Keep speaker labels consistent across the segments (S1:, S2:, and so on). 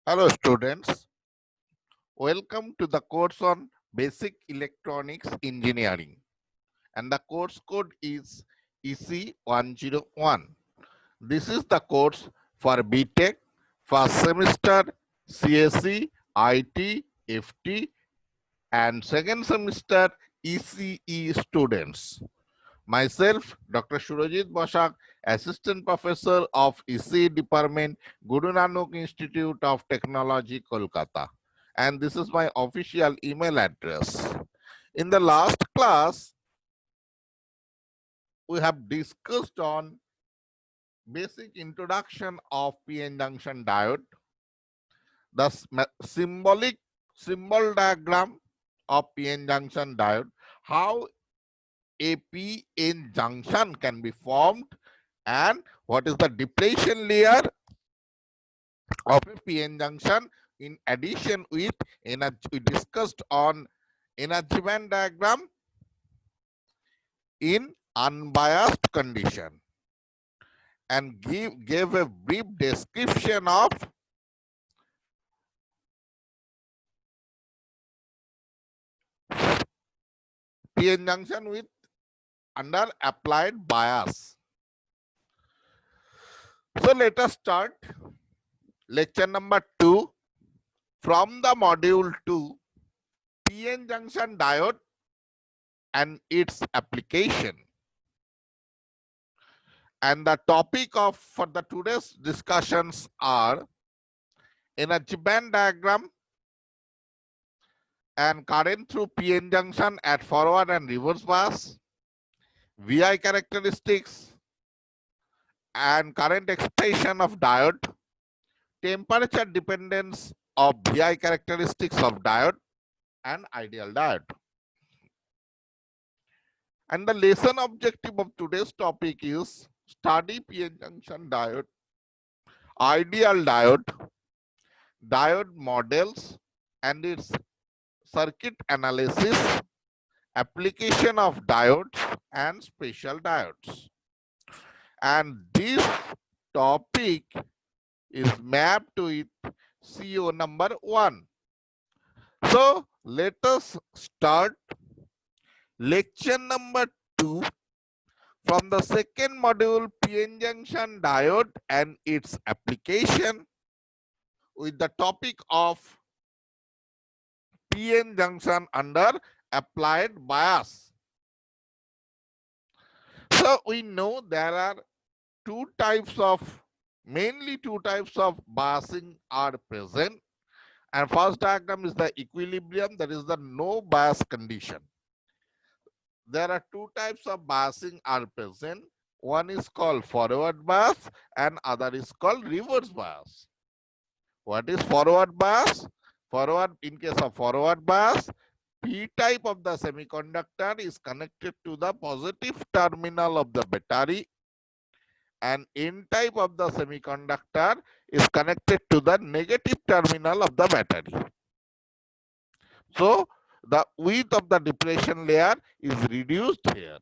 S1: Hello students, welcome to the course on Basic Electronics Engineering and the course code is EC101. This is the course for BTech, first semester, CSE, IT, FT and second semester ECE students. Myself, Dr. Surajit Bosak, Assistant Professor of ECE Department, Guru Nanak Institute of Technology, Kolkata. And this is my official email address. In the last class, we have discussed on basic introduction of PN junction diode, the symbol diagram of PN junction diode, how a PN junction can be formed, and what is the depletion layer of a PN junction. In addition, with energy, we discussed on energy band diagram in unbiased condition and gave a brief description of PN junction with under applied bias. So let us start lecture number 2 from the module 2, PN junction diode and its application. And the topic of for the today's discussions are energy band diagram and current through PN junction at forward and reverse bias, VI characteristics and current expression of diode, temperature dependence of VI characteristics of diode and ideal diode. And the lesson objective of today's topic is study PN junction diode, ideal diode, diode models and its circuit analysis, application of diodes and special diodes. And this topic is mapped with CO number 1. So let us start lecture number 2 from the second module, PN junction diode and its application, with the topic of PN junction under applied bias. So we know there are mainly two types of biasing are present. And first diagram is the equilibrium, that is the no bias condition. There are two types of biasing are present. One is called forward bias and other is called reverse bias. What is forward bias? In case of forward bias, P type of the semiconductor is connected to the positive terminal of the battery and N type of the semiconductor is connected to the negative terminal of the battery. So the width of the depletion layer is reduced here.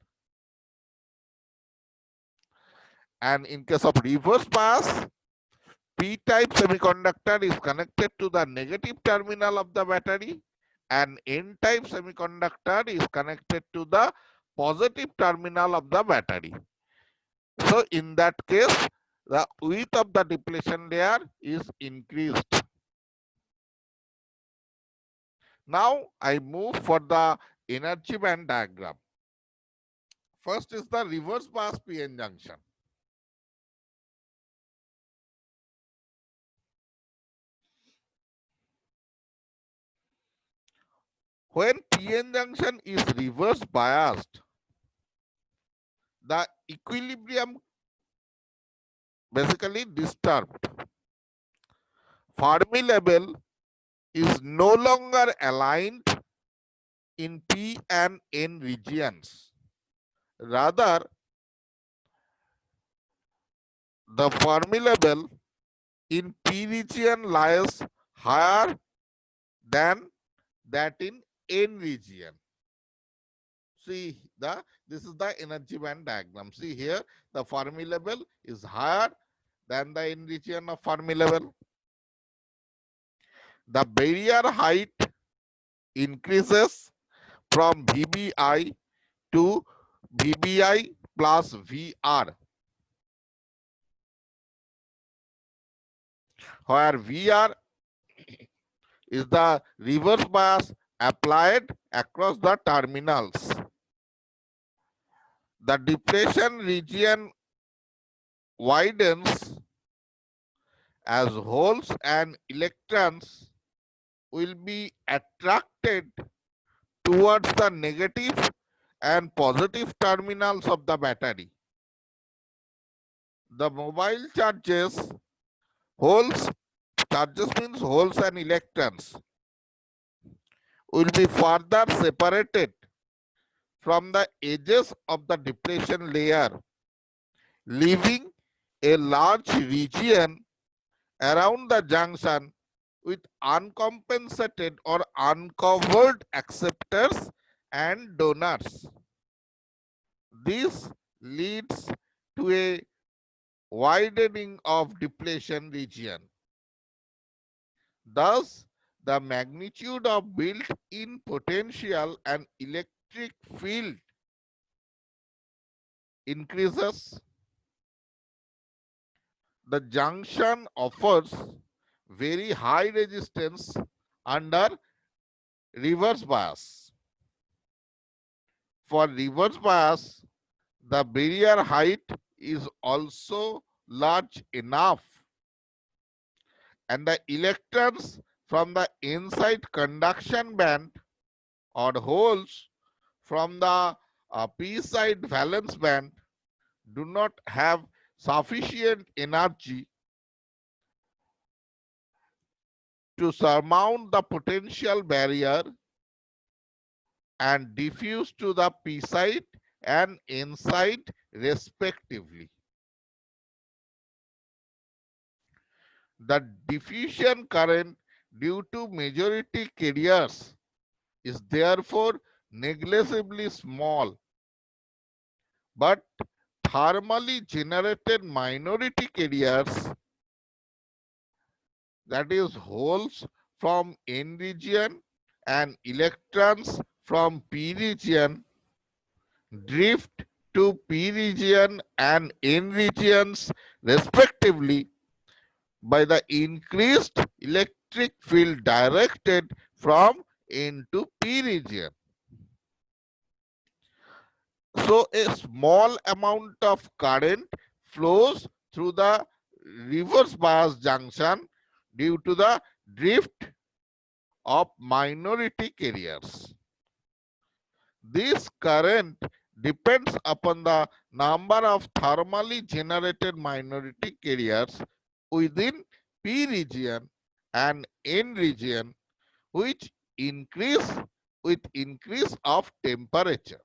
S1: And in case of reverse bias, P-type semiconductor is connected to the negative terminal of the battery and N-type semiconductor is connected to the positive terminal of the battery. So in that case, the width of the depletion layer is increased. Now I move for the energy band diagram. First is the reverse bias PN junction. When PN junction is reverse biased, the equilibrium basically disturbed. Fermi level is no longer aligned in P and N regions. Rather, the Fermi level in P region lies higher than that in N region. See this is the energy band diagram. See here the Fermi level is higher than the N region of Fermi level. The barrier height increases from VBI to VBI plus VR, where VR is the reverse bias applied across the terminals. The depletion region widens as holes and electrons will be attracted towards the negative and positive terminals of the battery. The mobile holes, charges means holes and electrons, will be further separated from the edges of the depletion layer, leaving a large region around the junction with uncompensated or uncovered acceptors and donors. This leads to a widening of depletion region. Thus, the magnitude of built-in potential and electric field increases. The junction offers very high resistance under reverse bias. For reverse bias, the barrier height is also large enough and the electrons from the inside conduction band or holes from the p-side valence band do not have sufficient energy to surmount the potential barrier and diffuse to the p side and n side respectively. The diffusion current due to majority carriers is therefore negligibly small, but thermally generated minority carriers, that is holes from N region and electrons from P region, drift to P region and N regions respectively by the increased electric field directed from N to P region. So a small amount of current flows through the reverse bias junction due to the drift of minority carriers. This current depends upon the number of thermally generated minority carriers within P region and N region, which increase with increase of temperature.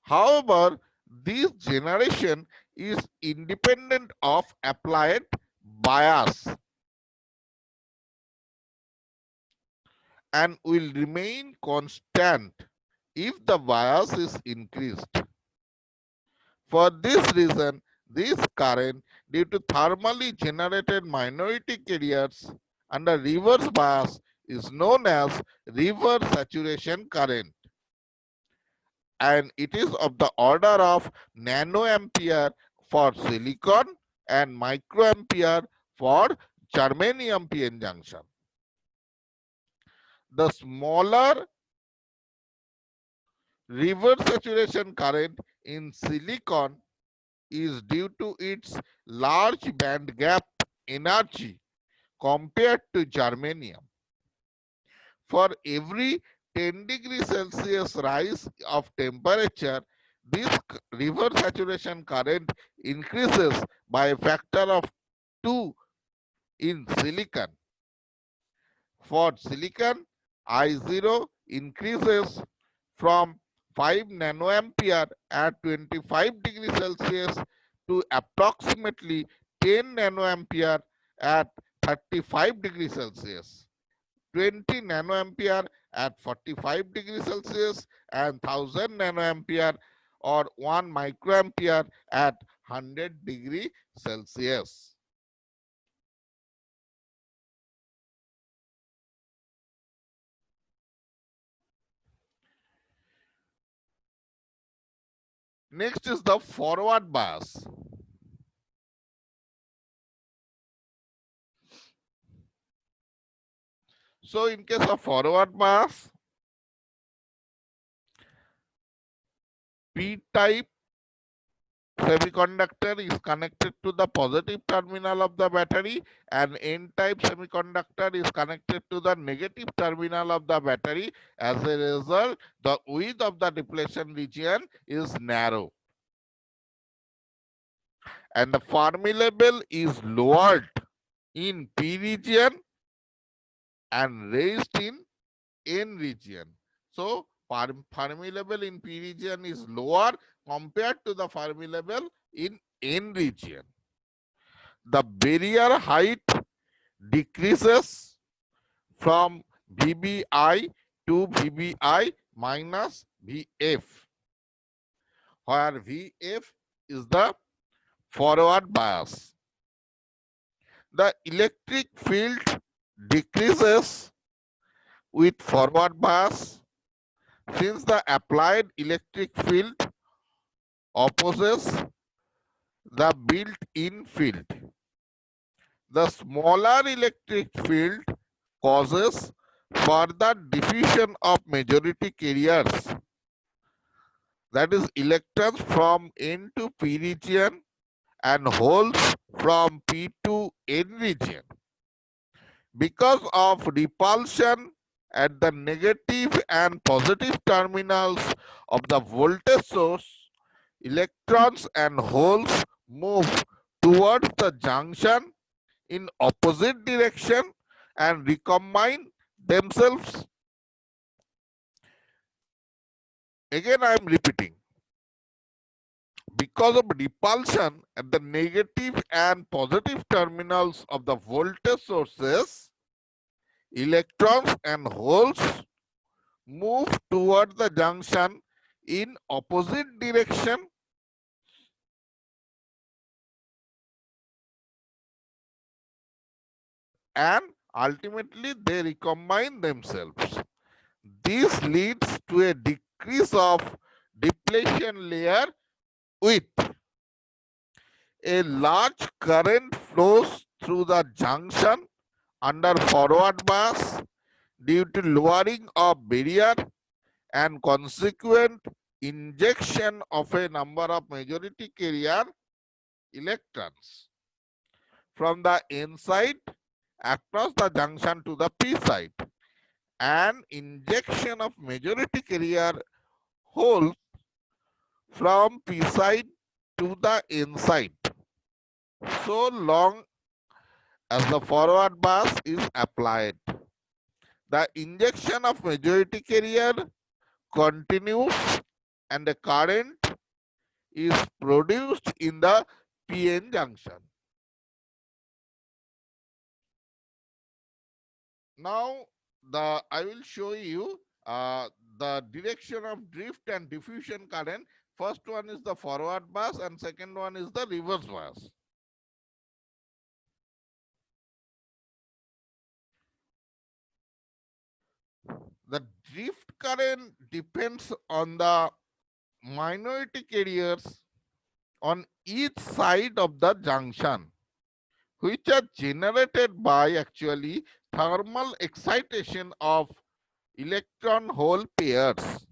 S1: However, this generation is independent of applied bias and will remain constant if the bias is increased. For this reason, this current due to thermally generated minority carriers under reverse bias is known as reverse saturation current, and it is of the order of nanoampere for silicon and microampere for germanium PN junction. The smaller reverse saturation current in silicon is due to its large band gap energy compared to germanium. For every 10 degrees Celsius rise of temperature, this reverse saturation current increases by a factor of 2 in silicon. For silicon, I0 increases from 5 nanoampere at 25 degrees Celsius to approximately 10 nanoampere at 35 degrees Celsius, 20 nanoampere at 45 degrees Celsius, and 1000 nanoampere or 1 microampere at 100 degree Celsius. Next is the forward bias. So in case of forward bias, P-type semiconductor is connected to the positive terminal of the battery and N-type semiconductor is connected to the negative terminal of the battery. As a result, the width of the depletion region is narrow and the Fermi level is lowered in P region and raised in N region. So Fermi level in P region is lower compared to the Fermi level in N region. The barrier height decreases from VBI to VBI minus VF, where VF is the forward bias. The electric field decreases with forward bias since the applied electric field opposes the built-in field. The smaller electric field causes further diffusion of majority carriers, that is electrons from N to P region and holes from P to N region. Because of repulsion at the negative and positive terminals of the voltage source, electrons and holes move towards the junction in opposite direction and recombine themselves. Again, I am repeating. Because of repulsion at the negative and positive terminals of the voltage sources, electrons and holes move toward the junction in opposite direction and ultimately they recombine themselves. This leads to a decrease of depletion layer width. A large current flows through the junction under forward bias due to lowering of barrier and consequent injection of a number of majority carrier electrons from the N side across the junction to the P side and injection of majority carrier holes from P side to the N side so long as the forward bias is applied. The injection of majority carrier continues and the current is produced in the PN junction. Now I will show you the direction of drift and diffusion current. First one is the forward bias and second one is the reverse bias. The drift current depends on the minority carriers on each side of the junction, which are generated by actually thermal excitation of electron hole pairs.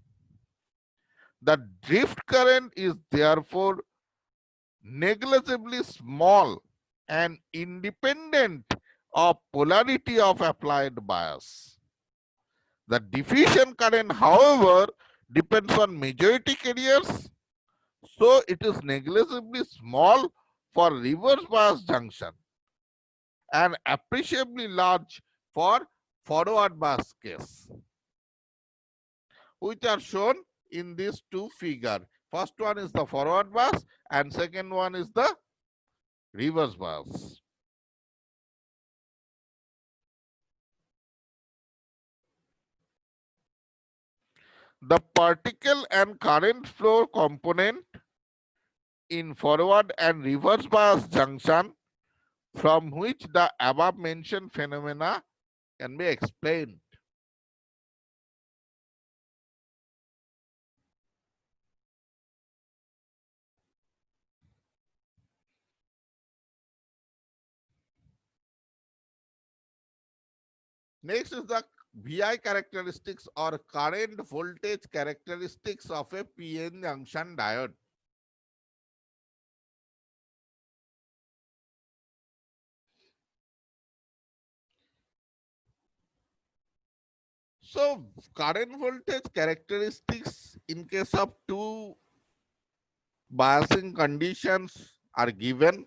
S1: The drift current is therefore negligibly small and independent of polarity of applied bias. The diffusion current, however, depends on majority carriers, so it is negligibly small for reverse bias junction and appreciably large for forward bias case, which are shown in these two figures. First one is the forward bias and second one is the reverse bias. The particle and current flow component in forward and reverse bias junction from which the above mentioned phenomena can be explained. Next is the VI characteristics or current voltage characteristics of a PN junction diode. So current voltage characteristics in case of two biasing conditions are given.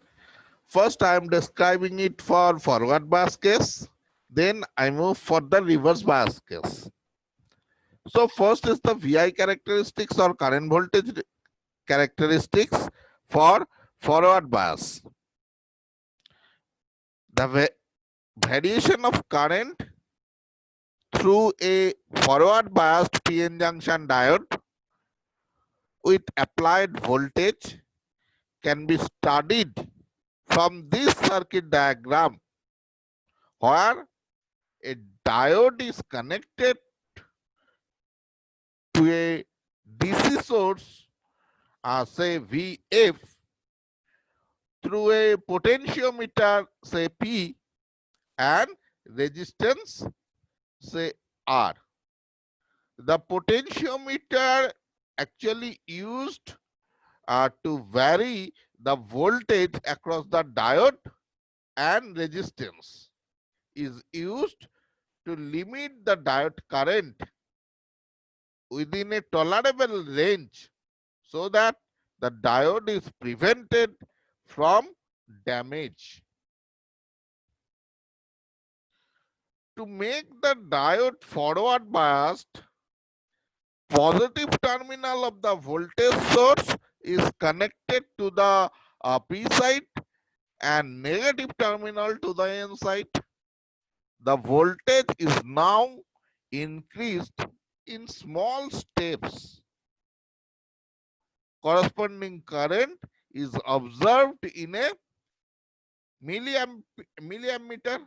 S1: First, I am describing it for forward bias case. Then I move for the reverse bias case. So first is the VI characteristics or current voltage characteristics for forward bias. The variation of current through a forward biased PN junction diode with applied voltage can be studied from this circuit diagram, where a diode is connected to a DC source, say VF, through a potentiometer, say P, and resistance, say R. The potentiometer actually used to vary the voltage across the diode, and resistance is used to limit the diode current within a tolerable range so that the diode is prevented from damage. To make the diode forward biased, positive terminal of the voltage source is connected to the P side and negative terminal to the N side. The voltage is now increased in small steps. Corresponding current is observed in a milliammeter.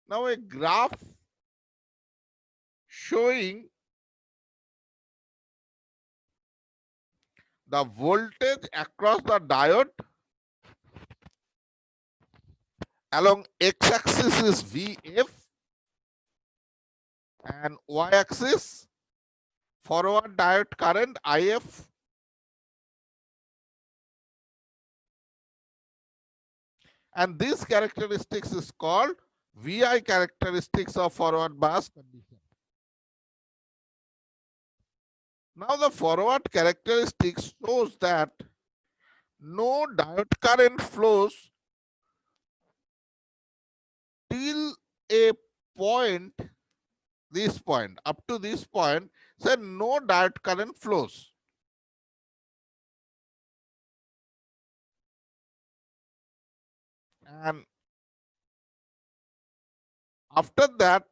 S1: Now a graph showing the voltage across the diode along x-axis is VF and y-axis forward diode current IF. And this characteristics is called VI characteristics of forward bias condition. Now the forward characteristics shows that no diode current flows till a point, this point, up to this point, say no diode current flows. And after that,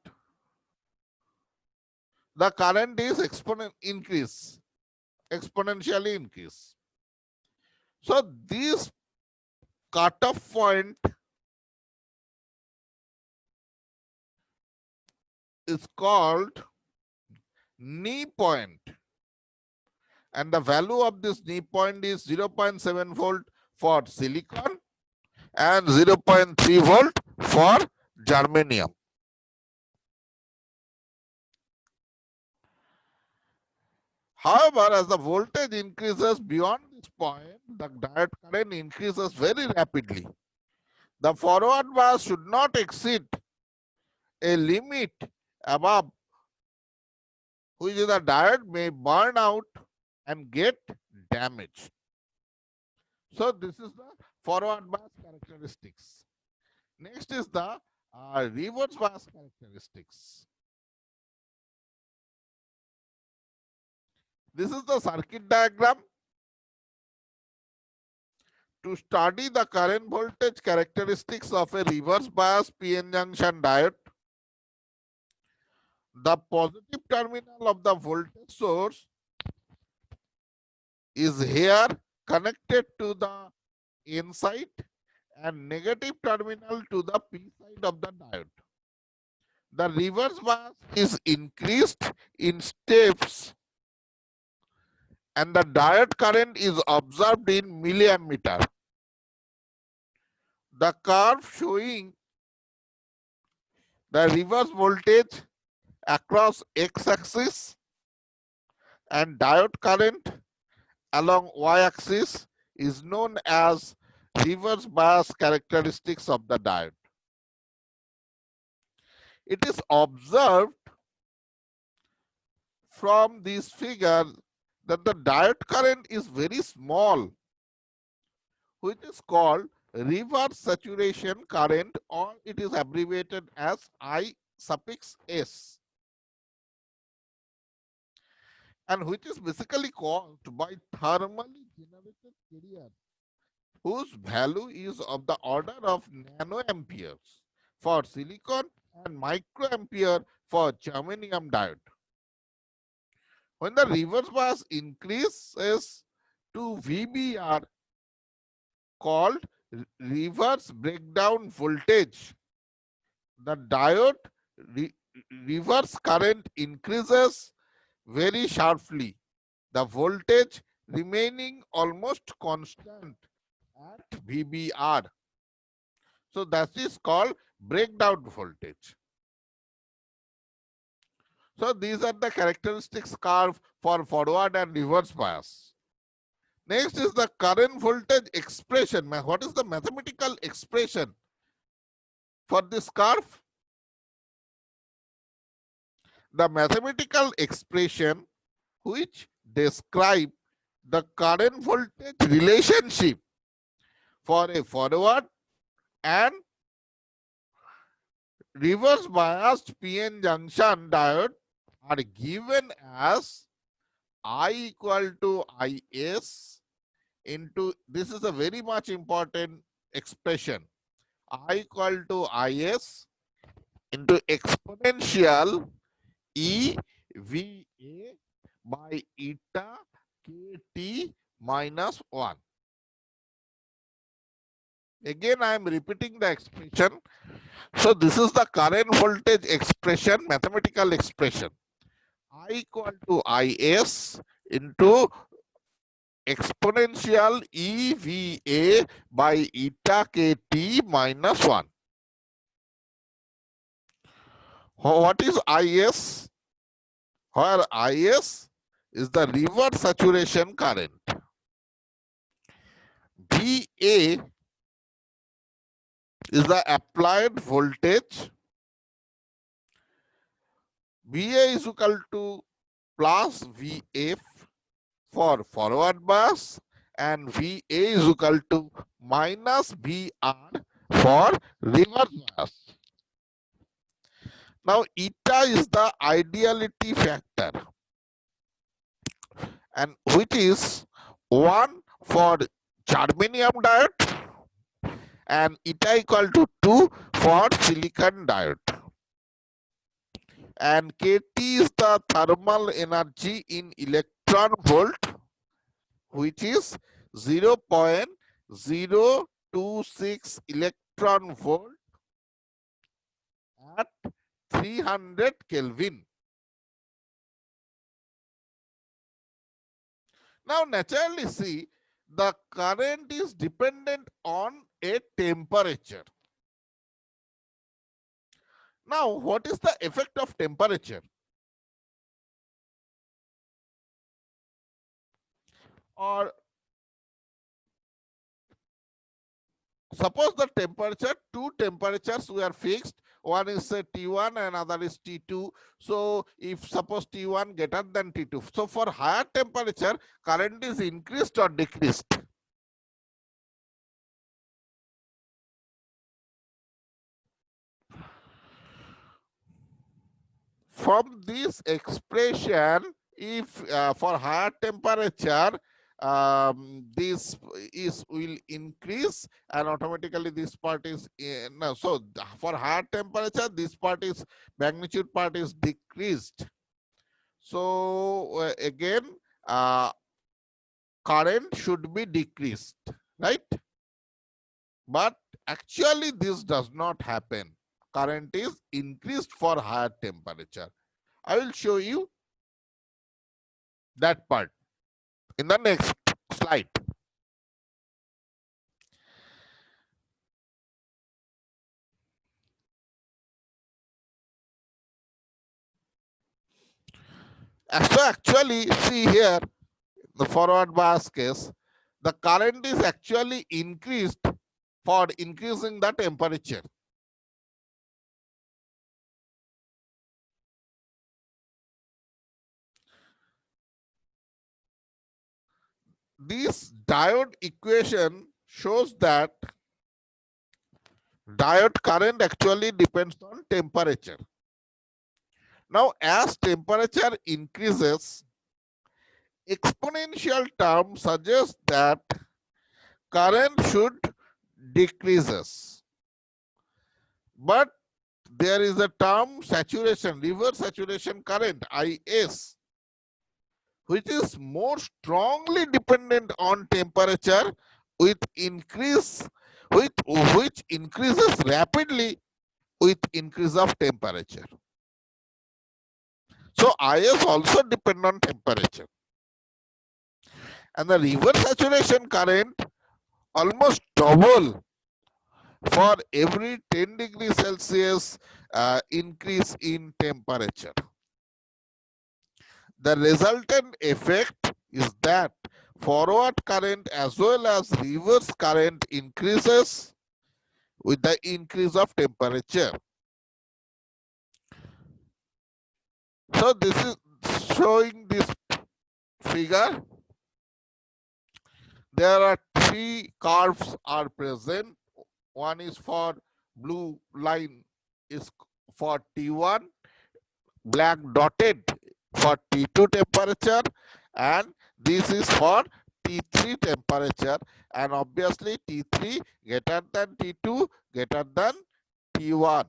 S1: the current is exponentially increase. So this cutoff point is called knee point, and the value of this knee point is 0.7 volt for silicon and 0.3 volt for germanium. However, as the voltage increases beyond this point, the diode current increases very rapidly. The forward bias should not exceed a limit above which the diode may burn out and get damaged. So this is the forward bias characteristics. Next is the reverse bias characteristics. This is the circuit diagram. To study the current voltage characteristics of a reverse bias PN junction diode, the positive terminal of the voltage source is here connected to the N side and negative terminal to the P side of the diode. The reverse bias is increased in steps and the diode current is observed in milliammeter. The curve showing The reverse voltage across x-axis and diode current along y-axis is known as reverse bias characteristics of the diode. It is observed from this figure that the diode current is very small, which is called reverse saturation current, or it is abbreviated as I suffix S, and which is basically caused by thermally generated carrier, whose value is of the order of nanoamperes for silicon and microampere for germanium diode. When the reverse bias increases to VBR, called reverse breakdown voltage, the diode reverse current increases very sharply, the voltage remaining almost constant at VBR. So that is called breakdown voltage. So these are the characteristics curve for forward and reverse bias. Next is the current voltage expression. What is the mathematical expression for this curve? The mathematical expression which describe the current voltage relationship for a forward and reverse biased PN junction diode are given as I equal to IS into, this is a very much important expression, I equal to IS into exponential EVA by eta KT minus 1. Again, I am repeating the expression. So this is the current voltage expression, mathematical expression. I equal to IS into exponential EVA by eta KT minus 1. What is IS? Where IS is the reverse saturation current. VA is the applied voltage. VA is equal to plus VF for forward bias and VA is equal to minus VR for reverse bias. Now eta is the ideality factor, and which is 1 for germanium diode and eta equal to 2 for silicon diode. And KT is the thermal energy in electron volt, which is 0.026 electron volt at 300 Kelvin. Now, naturally, see, the current is dependent on a temperature. Now, what is the effect of temperature? Or suppose the temperature, two temperatures were fixed, one is T1 and another is T2. So if suppose T1 greater than T2, so for higher temperature, current is increased or decreased? From this expression, if for higher temperature, this is will increase and automatically this part is no, so for higher temperature this part is magnitude part is decreased. So again current should be decreased, right? But actually this does not happen. Current is increased for higher temperature. I will show you that part in the next slide. So actually, see here, the forward bias case, the current is actually increased for increasing the temperature. This diode equation shows that diode current actually depends on temperature. Now, as temperature increases, exponential term suggests that current should decreases. But there is a term saturation, reverse saturation current, IS, which is more strongly dependent on temperature with increase with which increases rapidly with increase of temperature. So IS also depend on temperature. And the reverse saturation current almost double for every 10 degrees Celsius increase in temperature. The resultant effect is that forward current as well as reverse current increases with the increase of temperature. So this is showing this figure. There are three curves are present. One is for blue line is for T1, black dotted for T2 temperature, and this is for T3 temperature, and obviously T3 greater than T2 greater than T1.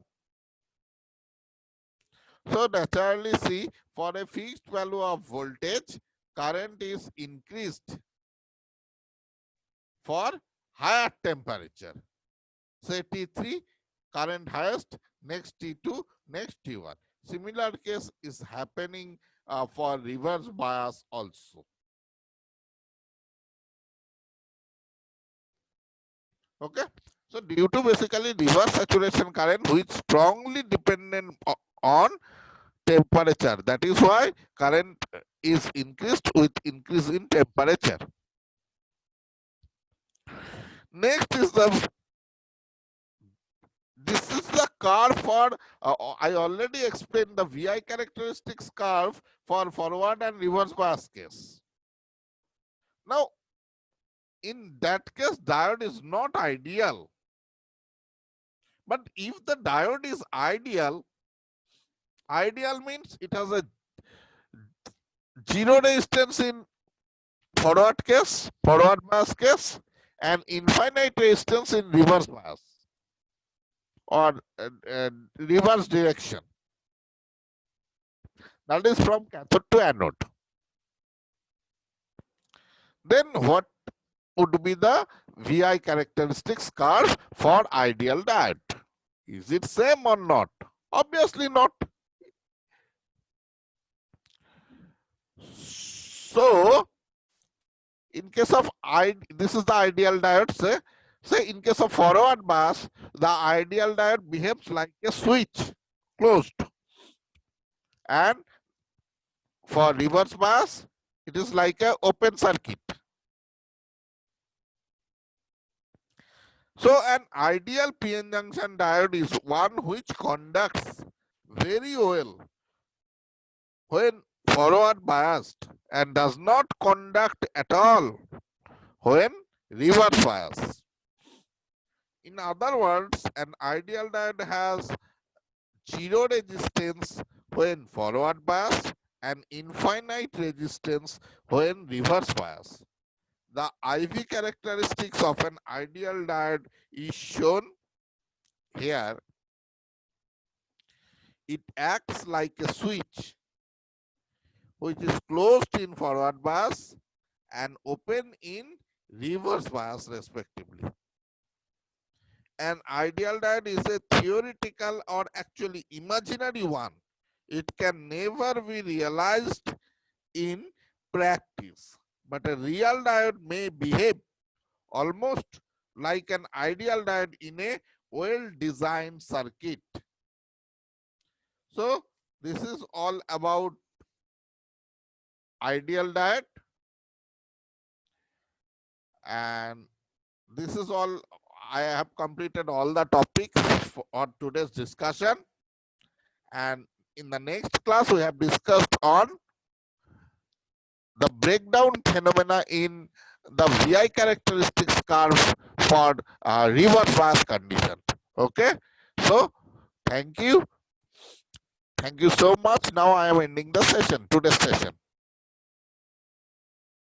S1: So naturally see, for a fixed value of voltage, current is increased for higher temperature. Say T3, current highest, next T2, next T1. Similar case is happening for reverse bias also. Okay. So due to basically reverse saturation current which strongly dependent on temperature. That is why current is increased with increase in temperature. Next is this is the curve for, I already explained the VI characteristics curve for forward and reverse bias case. Now, in that case, diode is not ideal. But if the diode is ideal, ideal means it has a zero resistance in forward bias case, and infinite resistance in reverse bias or reverse direction. That is from cathode to anode. Then what would be the VI characteristics curve for ideal diode? Is it same or not? Obviously not. So in case of this is the ideal diode, say in case of forward bias, the ideal diode behaves like a switch closed, and for reverse bias it is like a open circuit. So an ideal PN junction diode is one which conducts very well when forward biased and does not conduct at all when reverse bias. In other words, an ideal diode has zero resistance when forward bias and infinite resistance when reverse bias. The IV characteristics of an ideal diode is shown here. It acts like a switch which is closed in forward bias and open in reverse bias respectively. An ideal diode is a theoretical or actually imaginary one. It can never be realized in practice, but a real diode may behave almost like an ideal diode in a well-designed circuit. So this is all about ideal diet. And this is all. I have completed all the topics for today's discussion. And in the next class, we have discussed on the breakdown phenomena in the VI characteristics curve for reverse bias condition. Okay. So thank you. Thank you so much. Now I am ending the session, today's session.